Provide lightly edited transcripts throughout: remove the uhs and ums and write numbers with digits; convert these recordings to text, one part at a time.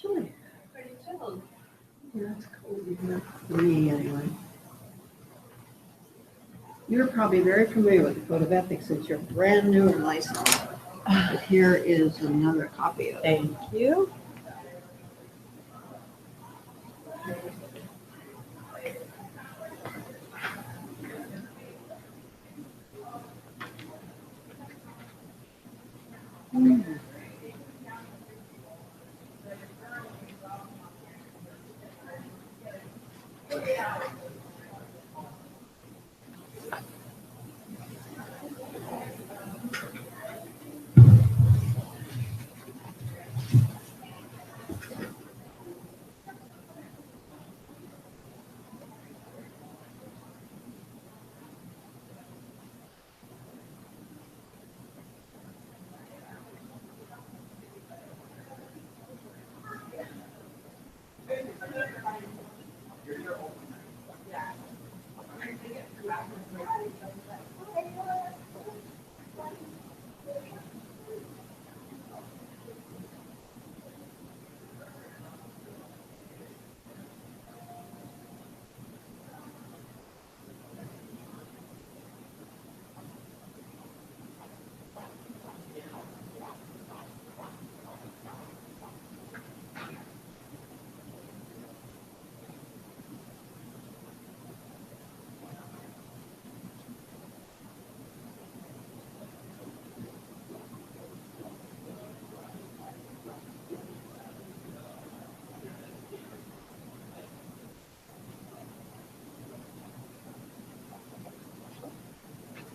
chilly. Yeah, it's cold in here. For me, anyway. You're probably very familiar with the Code of Ethics since you're brand new and licensed. But here is another copy of it. Thank you.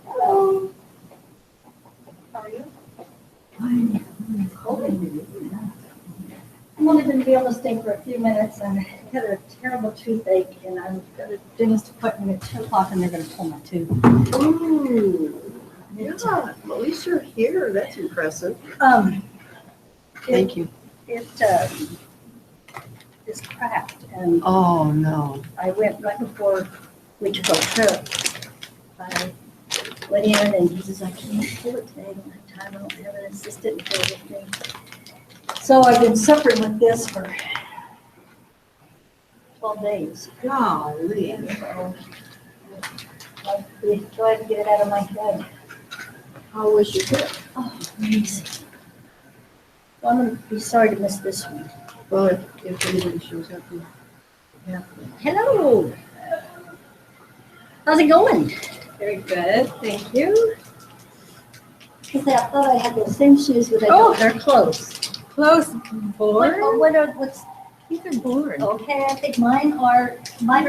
Hello. How are you? I'm only going to be able to stay for a few minutes. I had a terrible toothache, and I've got a dentist appointment at 2 o'clock, and they're going to pull my tooth. Ooh, yeah, well, at least you're here. That's impressive. Thank you. It is cracked, and Oh, no. I went right before we took our trip. I went in, and he says, I can't pull it today. I don't have time. I don't have an assistant here with me. So I've been suffering with this for 12 days. Golly. So I've been trying to get it out of my head. How was your trip? Oh, amazing. Well, I'm going to be sorry to miss this one. Well, if anybody shows up. Yeah. Hello. How's it going? Very good. Thank you. Because I thought I had those same shoes, but I Oh. don't. They're close. Close born. What's These are born. okay? I think mine are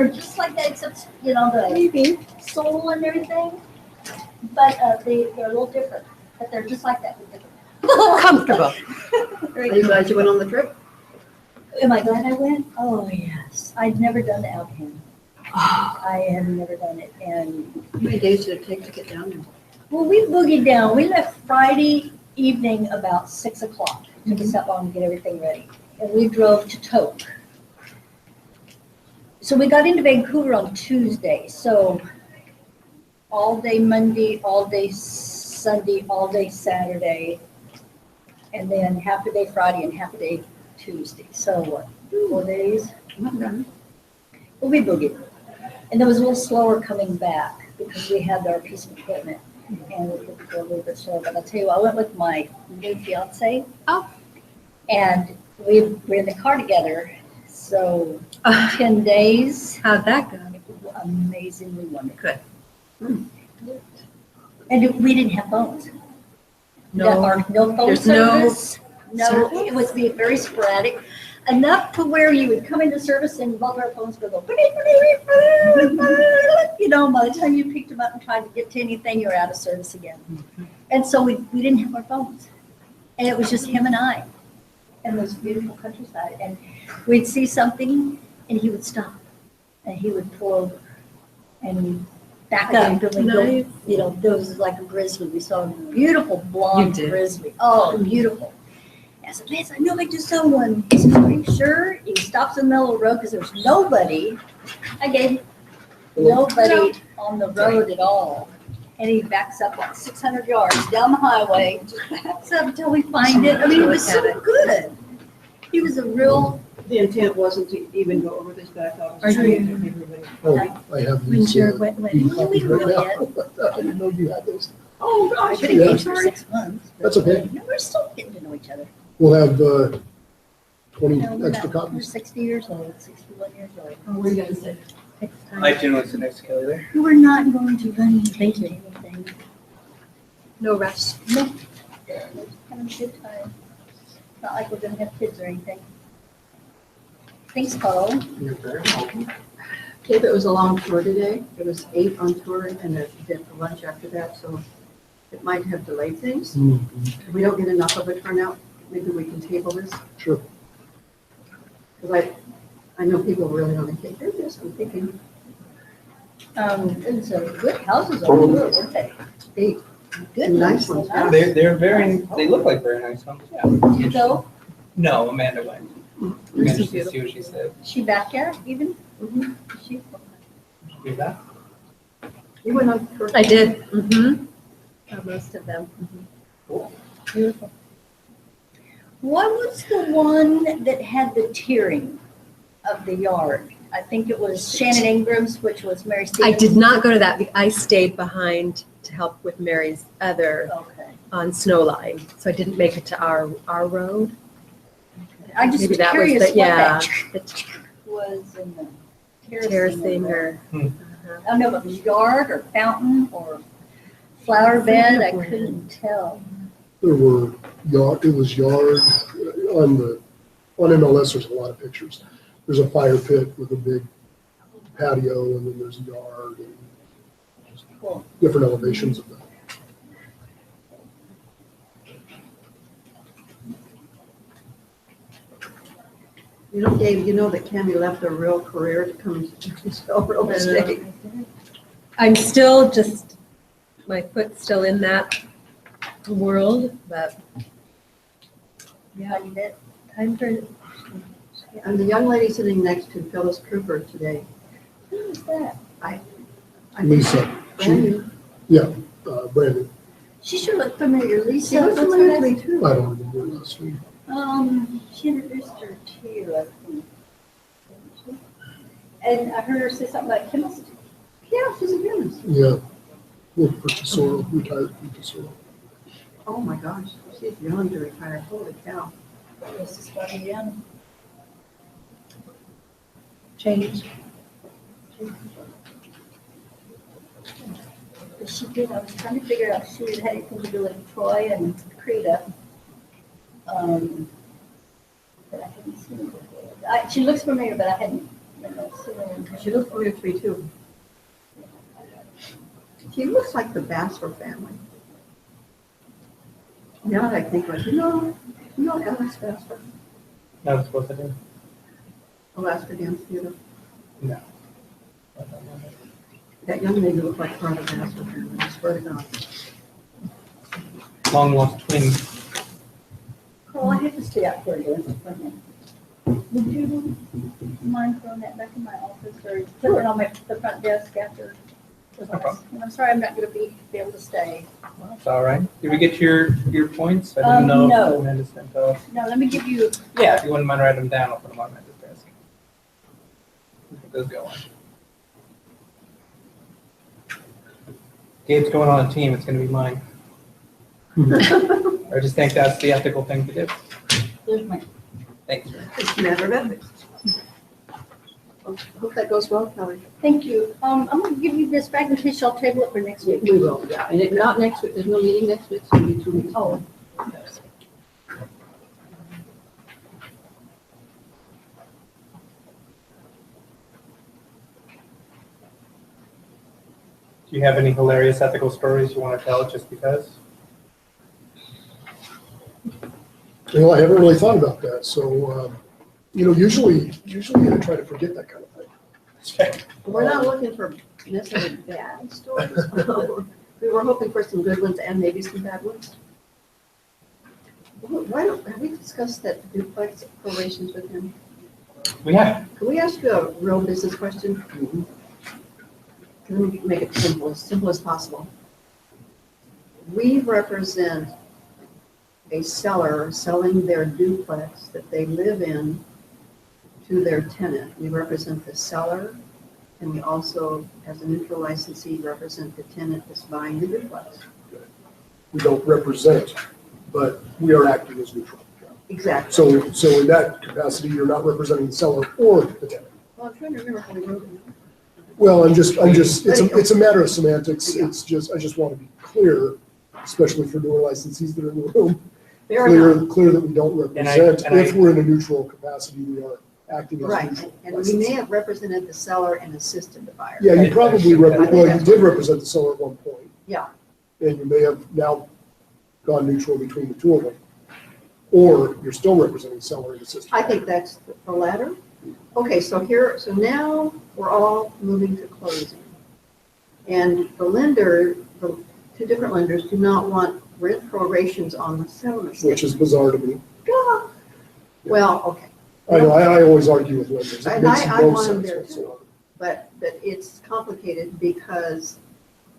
just like that, except the Maybe. sole and everything. But they're a little different. But they're just like that. but different. Comfortable. Are you glad you went on the trip? Am I glad I went? Oh yes. I'd never done the Alpine. I have never done it, and How many days did it take to get down there? well, we boogied down. We left Friday evening about 6 o'clock. Took us that long to get everything ready, and we drove to Tok. So we got into Vancouver on Tuesday. So all day Monday, all day Sunday, all day Saturday, and then half a day Friday and half a day Tuesday. So what? 4 days. Not bad. Well, we boogied. And it was a little slower coming back because we had our piece of equipment and we could go a little bit slower. But I'll tell you, I went with my new fiance. Oh. And we were in the car together. So 10 days. How'd that go? Amazingly wonderful. Good. And we didn't have phones. No. No phone There's no service. No, it was very sporadic. Enough to where you would come into service and both our phones would go, by the time you picked them up and tried to get to anything, you were out of service again. And so we didn't have our phones. And it was just him and I and those beautiful countryside. And we'd see something and he would stop and he would pull over and we'd back up and we'd go, there was like a grizzly. We saw a beautiful blonde grizzly. Oh, beautiful. I said, Liz, I know I just saw one. He said, are you sure? He stops in the middle of the road because there's nobody. I gave nobody on the road at all. And he backs up like 600 yards down the highway, just backs up until we find it. I mean, it was so good. He was a real, The intent wasn't to even go over this, but I thought it Are was you- great if everybody. Oh, I have When's these, your wet, these Well, we copies right will now. I didn't know you had those. Oh, I gosh, could Yeah. have for 6 months. but, That's okay. No, we're still getting to know each other. We'll have 20 No, we're extra not. We're copies. 60 years old, 61 years old. What were you gonna say? Next time. I generally sit next to Kelly there. We're not going to run into Thank you. anything. no rush. No. Just having a good time. Not like we're gonna have kids or anything. Thanks, Paul. You're very welcome. Kate, it was a long tour today. It was 8 on tour and then for lunch after that, so it might have delayed things. Mhm. If we don't get enough of a turnout, maybe we can table this. Sure. Because I know people really want to take care of this. I'm thinking And so good houses over there, weren't they? 8. Good, Nice ones. ones. They're very, they look like very nice homes, yeah. Did you go? No, Amanda went. Amanda just to see what she said. Is she back yet even? Mhm. Is she? Do that? You went on tour. I did. Mm-hmm. Most of them. Cool. Beautiful. What was the one that had the tiering of the yard? I think it was Shannon Ingram's, which was Mary I Stevens. did not go to that. I stayed behind to help with Mary's other Okay. on Snow Line, so I didn't make it to our road. I just Maybe was that was curious the, what yeah, that the was in the terracing or. Hmm. uh-huh. I don't know if it was yard or fountain or flower bed, I couldn't tell. There were yard, it was yard, on MLS, there's a lot of pictures. There's a fire pit with a big patio, and then there's a yard, and just Cool. different elevations of that. You know, Dave, you know that Cammy left a real career to come to sell real estate. I'm still just, my foot's still in that world, but Yeah, you did. time for, And the young lady sitting next to Phyllis Cooper today, Who was that? I think Lisa, Brandon, Brandon, She sure looked familiar. Lisa. she was what's her familiar to last- me too. I don't remember her last name. She introduced her to you, I think. And I heard her say something about chemistry. Yeah, she's a chemist. Yeah, worked for Tesoro, retired from Tesoro. Oh my gosh, she's young to retire. Holy cow. This is what I am. change. But she did, I was trying to figure out if she had anything to do with Troy and Creta. But I hadn't seen her before. She looks familiar, but I hadn't seen her. She looks familiar to me too. She looks like the Bassler family. Now that I think of it, you know Alex Bassler, That's what I do. Alaska Dance Theater. No. That young lady looked like part of the Bassler family, I swear to God. Long lost twin. Carl, I have to stay out for a minute. Would you mind throwing that back in my office or putting it on the front desk after? No problem. And I'm sorry, I'm not gonna be able to stay. That's all right. Did we get your points? I didn't know No. if Amanda sent off. No, let me give you, Yeah, if you wouldn't mind writing them down, I'll put them on Amanda's desk. Get those going. Gabe's going on a team, it's gonna be mine. I just think that's the ethical thing to do. there's my, Thanks. It's a matter of ethics. Hope that goes well, Kelly. thank you. I'm gonna give you this back in case y'all table it for next week. We will, yeah. And if not next week, there's no meeting next week, so it'll be 2 weeks. Oh. Do you have any hilarious ethical stories you want to tell just because? You know, I haven't really thought about that, so, usually I try to forget that kind of thing. We're not looking for necessarily bad stories. We were hoping for some good ones and maybe some bad ones. Why don't, have we discussed that duplex operations with him? We have. Can we ask you a real business question? Let me make it simple as possible. We represent a seller selling their duplex that they live in to their tenant. We represent the seller, and we also, as a neutral licensee, represent the tenant that's buying the duplex. We don't represent, but we are acting as neutral. Exactly. So in that capacity, you're not representing the seller or the tenant. Well, I'm trying to remember how we wrote it. Well, it's a matter of semantics. It's just, I just want to be clear, especially for newer licensees that are in the room, Fair enough. clear that we don't And represent. I- If we're in a neutral capacity, we are acting as Right, neutral. and we may have represented the seller and assisted the buyer. Yeah, you probably, I think well, you that's- did represent the seller at one point. Yeah. And you may have now gone neutral between the two of them. Or you're still representing seller and assistant. I think that's the latter. Okay, so now we're all moving to closing. And the lender, the two different lenders do not want rent prorations on the settlement. Which is bizarre to me. Ah. Well, okay, I know, I always argue with lenders. It And makes I no want them sense there whatsoever. but it's complicated because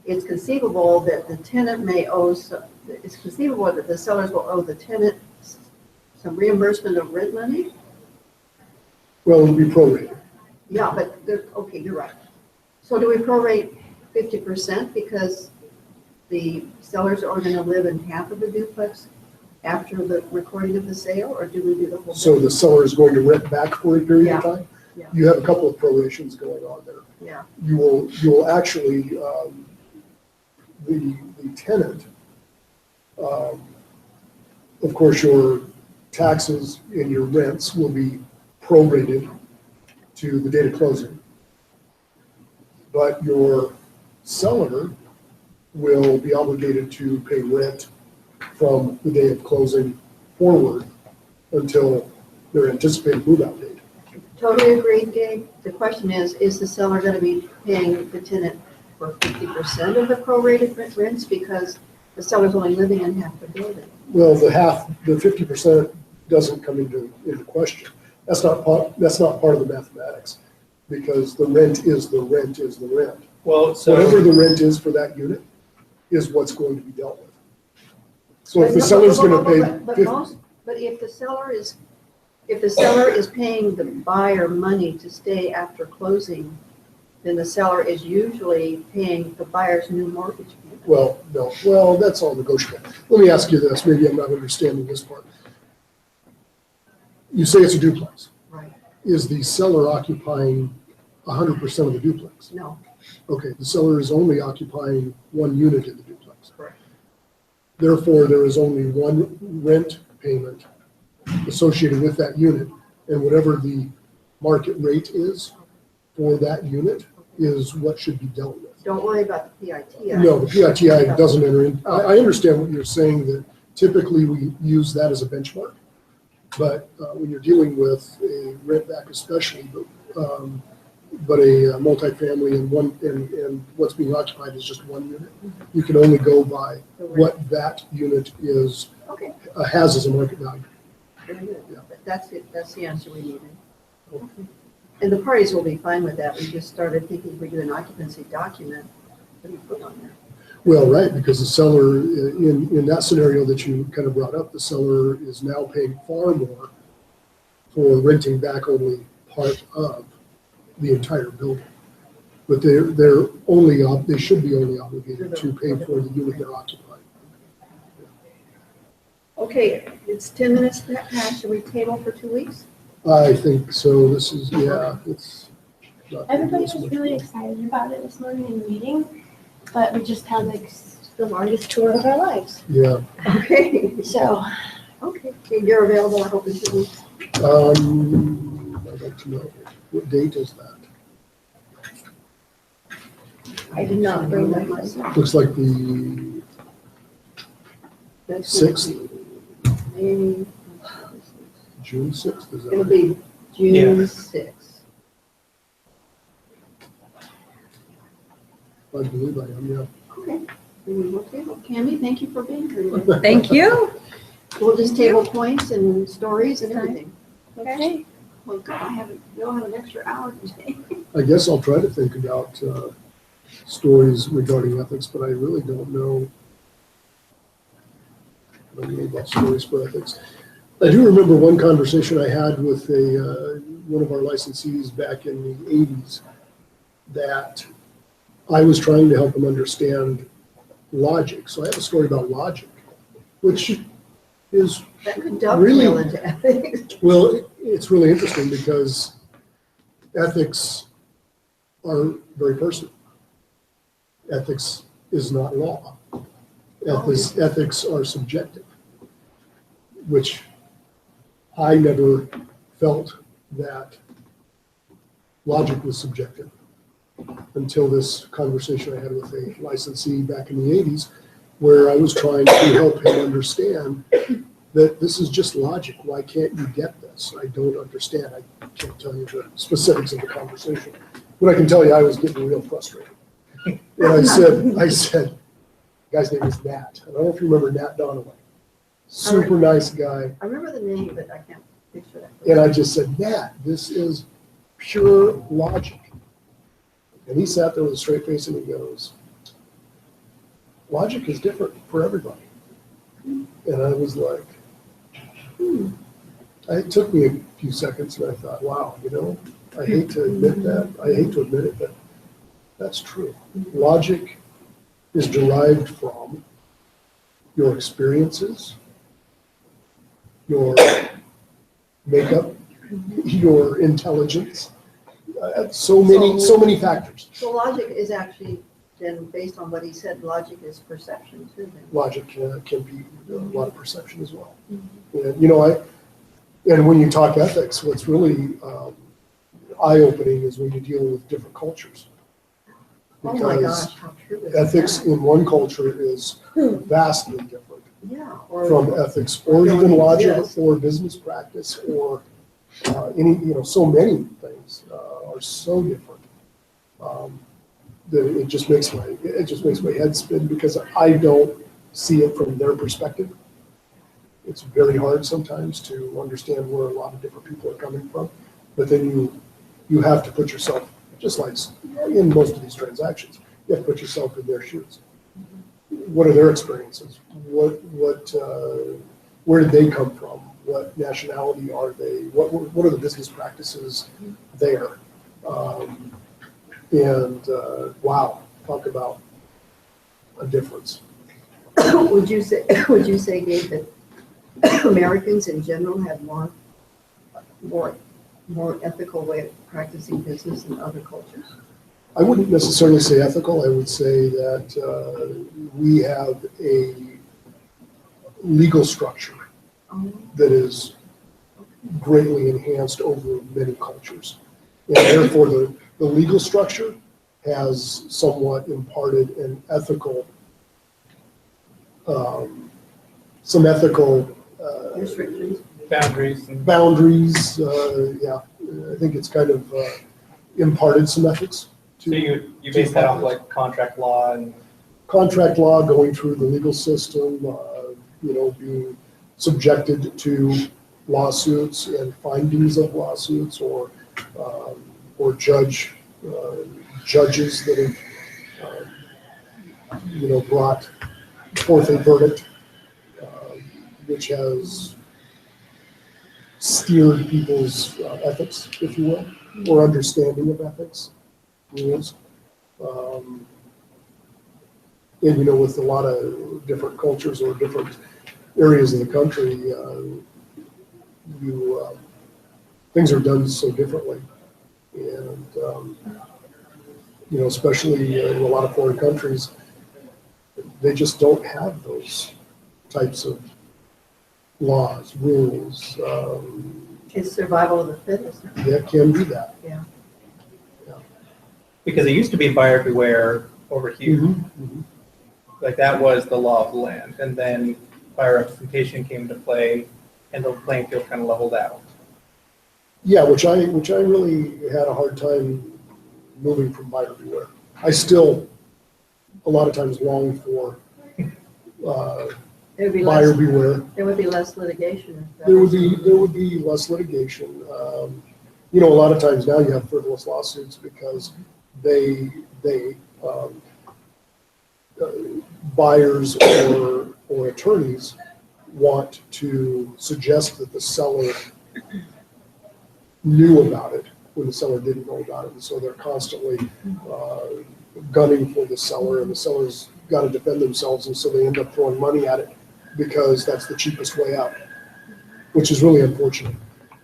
it's conceivable that the tenant may owe, it's conceivable that the sellers will owe the tenant some reimbursement of rent money. Well, it would be prorated. Yeah, but, okay, you're right. So do we prorate 50% because the sellers are going to live in half of the duplex after the recording of the sale, or do we do the whole? So thing? the seller is going to rent back for a period of time? Yeah. You have a couple of prorations going on there. Yeah, You will actually, the tenant, of course, your taxes and your rents will be prorated to the date of closing. But your seller will be obligated to pay rent from the day of closing forward until their anticipated move-out date. totally agreed, Gabe. The question is the seller going to be paying the tenant for 50% of the prorated rents because the seller's only living in half the building? Well, the 50% doesn't come into question. That's not part of the mathematics, because the rent is the rent is the rent. Well, Whatever so, the rent is for that unit is what's going to be dealt with. So if But the no, seller's but- gonna pay but 50, But if the seller is paying the buyer money to stay after closing, then the seller is usually paying the buyer's new mortgage payment. well, that's all negotiable. Let me ask you this, maybe I'm not understanding this part. You say it's a duplex. Right. Is the seller occupying 100% of the duplex? No, Okay, the seller is only occupying one unit in the duplex. correct. Therefore, there is only one rent payment associated with that unit, and whatever the market rate is for that unit is what should be dealt with. Don't worry about the PIT. No, the PITI doesn't enter in. I understand what you're saying, that typically we use that as a benchmark, but when you're dealing with a rent back especially, but a multifamily and what's being occupied is just one unit, you can only go by what that unit is, Okay, has as a market value. very good. Yeah. That's it, that's the answer we needed. Okay. And the parties will be fine with that. We just started thinking if we do an occupancy document, what do you put on there? Well, right, because the seller, in that scenario that you kind of brought up, the seller is now paying far more for renting back only part of the entire building. But they should be only obligated to pay for the unit they're occupying. Okay, it's 10 minutes past. Should we table for 2 weeks? I think so. This is, yeah, it's. not gonna Everybody do as was much really good. excited about it this morning in the meeting, but we just had like the longest tour of our lives. Yeah. Okay, So okay. You're available, I hope, in 2 weeks. I'd like to know, what date is that? I did not bring that myself. Looks like the That's 6th, Maybe, June 6th, is that it'll right? be June 6th. I believe I am, yeah. Okay. Then we will table. Cammy, thank you for being here today. Thank you. We'll just table points and stories and everything. okay. Well, God, we'll have an extra hour today. I guess I'll try to think about stories regarding ethics, but I really don't know. I don't need that stories for ethics. I do remember one conversation I had with one of our licensees back in the 80s that I was trying to help him understand logic. So I have a story about logic, which is That could dovetail into ethics. well, it's really interesting because ethics are very personal. Ethics is not law. Ethics are subjective, which I never felt that logic was subjective until this conversation I had with a licensee back in the 80s, where I was trying to help him understand that this is just logic. Why can't you get this? I don't understand. I can't tell you the specifics of the conversation, but I can tell you I was getting real frustrated. And I said, the guy's name is Nat. I don't know if you remember Nat Donaway. Super nice guy. I remember the name, but I can't picture that. And I just said, Nat, this is pure logic. And he sat there with a straight face and he goes, logic is different for everybody. And I was like, It took me a few seconds and I thought, wow, I hate to admit that. I hate to admit it, but that's true. Logic is derived from your experiences, your makeup, your intelligence, so many factors. So logic is actually, then, based on what he said, logic is perception too, then. Logic can be a lot of perception as well. And, and when you talk ethics, what's really eye-opening is when you deal with different cultures. Oh my Because gosh, how true is ethics that? in one culture is vastly different Yeah, or. from ethics, or Don't even logic, exist. or business practice, or so many things are so different that it just makes my head spin because I don't see it from their perspective. It's very hard sometimes to understand where a lot of different people are coming from, but then you have to put yourself, just like in most of these transactions, you have to put yourself in their shoes. What are their experiences? Where did they come from? What nationality are they? What are the business practices there? Wow, talk about a difference. Would you say, Gabe, that Americans in general have more ethical way of practicing business than other cultures? I wouldn't necessarily say ethical. I would say that we have a legal structure that is greatly enhanced over many cultures. And therefore, the legal structure has somewhat imparted an ethical, some ethical Restrictions? Boundaries and boundaries. I think it's kind of imparted some ethics so to you base that off like contract law and contract law, going through the legal system, being subjected to lawsuits and findings of lawsuits, or judges that have brought forth a verdict which has steered people's ethics, if you will, or understanding of ethics rules. And with a lot of different cultures or different areas of the country, things are done so differently. And, especially in a lot of foreign countries, they just don't have those types of laws, rules. It's survival of the fittest. That can be that. Yeah. because it used to be buyer beware over here. Mhm. Like that was the law of the land. And then buyer representation came into play and the playing field kind of leveled out. Yeah, which I really had a hard time moving from buyer beware. I still, a lot of times, long for There would be buyer less, beware. there would be less litigation. if that There was- would be less litigation. A lot of times now you have frivolous lawsuits because buyers or attorneys want to suggest that the seller knew about it when the seller didn't know about it. And so they're constantly gunning for the seller, and the seller's got to defend themselves, and so they end up throwing money at it because that's the cheapest way out, which is really unfortunate.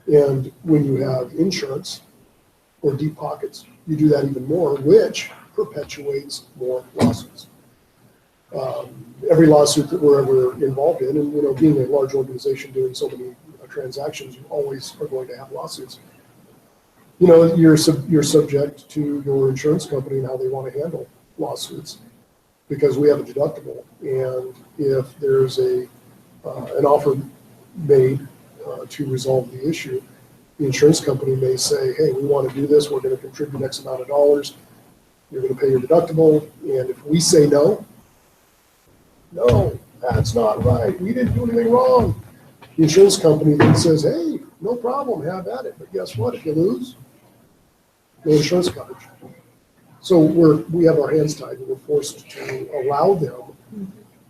And when you have insurance or deep pockets, you do that even more, which perpetuates more lawsuits. Every lawsuit that we're ever involved in, and being a large organization doing so many transactions, you always are going to have lawsuits. You're subject to your insurance company and how they want to handle lawsuits, because we have a deductible, and if there's an offer made to resolve the issue, the insurance company may say, hey, we want to do this, we're going to contribute X amount of dollars, you're going to pay your deductible, and if we say no, that's not right, we didn't do anything wrong. The insurance company then says, hey, no problem, have at it, but guess what, if you lose, no insurance coverage. So we have our hands tied, and we're forced to allow them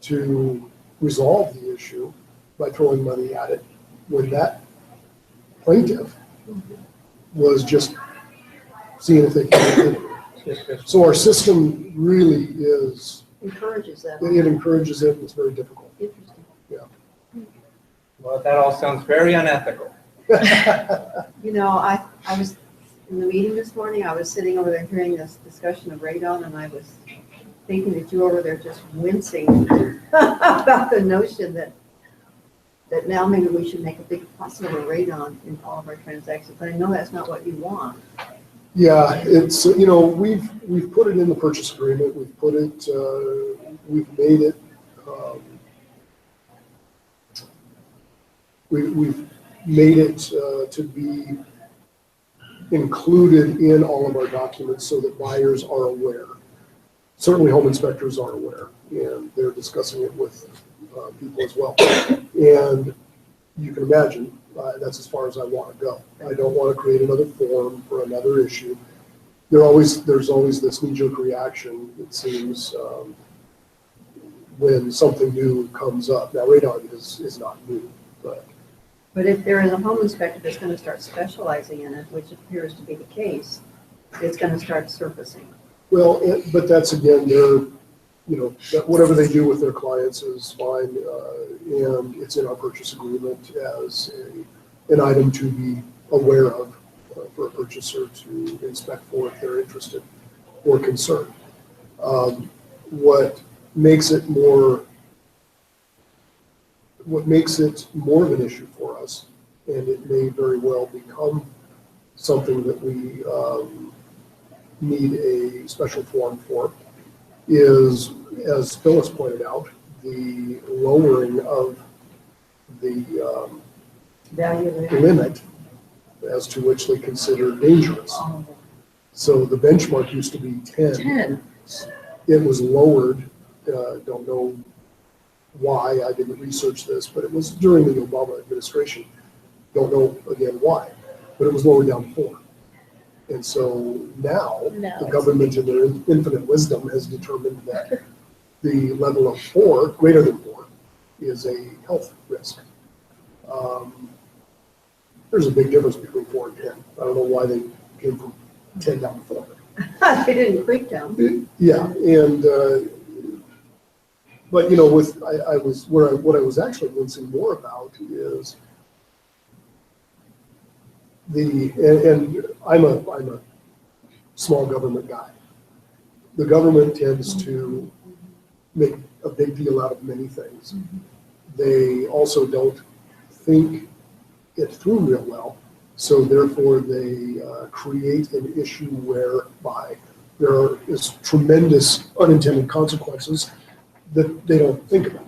to resolve the issue by throwing money at it when that plaintiff was just seeing if they can get it. So our system really Encourages that. it encourages it, and it's very difficult. Interesting. Well, that all sounds very unethical. I was in the meeting this morning, I was sitting over there hearing this discussion of radon, and I was thinking that you over there just wincing about the notion that now maybe we should make a big fuss over radon in all of our transactions. But I know that's not what you want. Yeah, it's, we've put it in the purchase agreement, we've put it, we've made it, we've made it to be included in all of our documents so that buyers are aware. Certainly home inspectors are aware, and they're discussing it with people as well. And you can imagine, that's as far as I want to go. I don't want to create another form for another issue. There's always this knee-jerk reaction, it seems, when something new comes up. Now, radon is not new, But if there is a home inspector that's going to start specializing in it, which appears to be the case, it's going to start surfacing. well, but that's again, whatever they do with their clients is fine, and it's in our purchase agreement as an item to be aware of for a purchaser to inspect for if they're interested or concerned. What makes it more of an issue for us, and it may very well become something that we need a special form for, is, as Phyllis pointed out, the lowering of the Value of it. limit as to which they consider dangerous. So the benchmark used to be 10. It was lowered, don't know why, I didn't research this, but it was during the Obama administration. Don't know again why, but it was lowered down to 4. And so now the government in their infinite wisdom has determined that the level of 4, greater than 4, is a health risk. There's a big difference between 4 and 10. I don't know why they came from 10 down to 4. They didn't creep down. Yeah, and but what I was actually wincing more about is and I'm a small government guy. The government tends to make a big deal out of many things. They also don't think it through real well, so therefore they create an issue whereby there is tremendous unintended consequences that they don't think about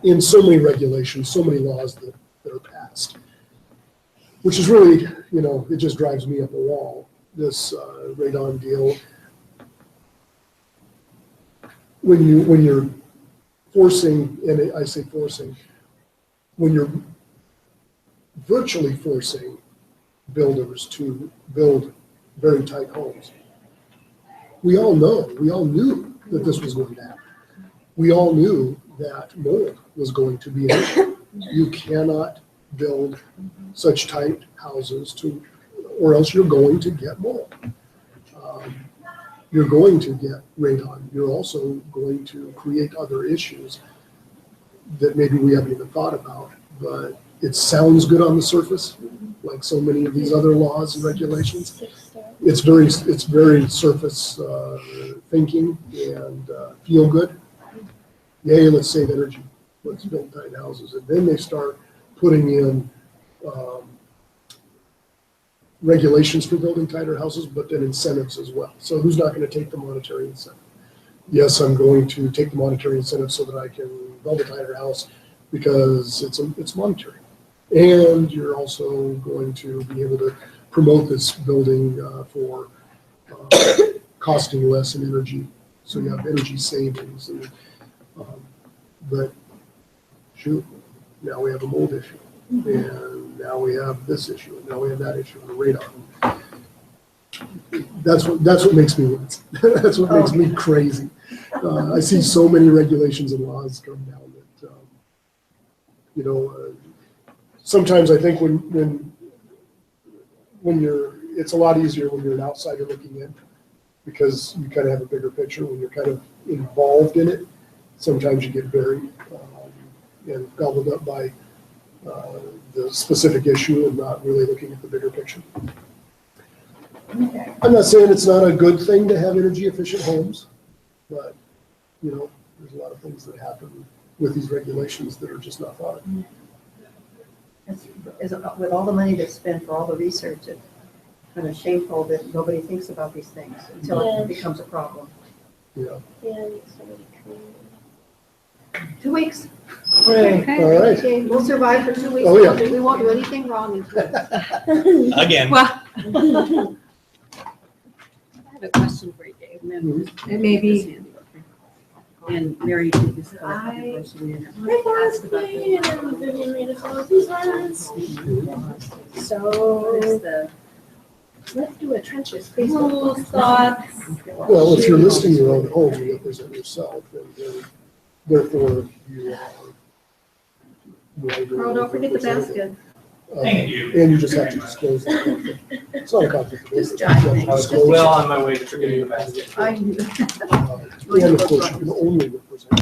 in so many regulations, so many laws that are passed, which is really, it just drives me up a wall, this radon deal. When you're forcing, and I say forcing, when you're virtually forcing builders to build very tight homes, we all knew that this was going to happen. We all knew that mold was going to be an issue. You cannot build such tight houses or else you're going to get mold. You're going to get radon. You're also going to create other issues that maybe we haven't even thought about, but it sounds good on the surface, like so many of these other laws and regulations. It's very surface thinking and feel good. Yay, let's save energy. Let's build tight houses. And then they start putting in regulations for building tighter houses, but then incentives as well. So who's not going to take the monetary incentive? Yes, I'm going to take the monetary incentive so that I can build a tighter house because it's monetary. And you're also going to be able to promote this building for costing less in energy. So you have energy savings. But shoot, now we have a mold issue. And now we have this issue, and now we have that issue, the radon. That's what makes me nuts. That's what makes me crazy. I see so many regulations and laws come down that, sometimes I think when it's a lot easier when you're an outsider looking in, because you kind of have a bigger picture. When you're kind of involved in it, sometimes you get buried and gobbled up by the specific issue and not really looking at the bigger picture. I'm not saying it's not a good thing to have energy efficient homes, but there's a lot of things that happen with these regulations that are just not thought of. With all the money that's spent for all the research, it's kind of shameful that nobody thinks about these things until it becomes a problem. Yeah. And somebody 2 weeks. Okay. All right. Okay, we'll survive for 2 weeks. Oh, yeah. We won't do anything wrong in 2 weeks. Again. Well, I have a question for you, Dave. and then it may be, And Mary, you can just I- ask about So the let's do a trenches rules, Facebook. thoughts. Well, if you're listing your own home, you represent yourself, and therefore you are. Carl, don't forget the basket. Thank you. And you just have to disclose that. It's not a conflict of interest. Just jiving. You I have was to disclose well it. on my way to forgetting the basket. I knew. And of course, you can only represent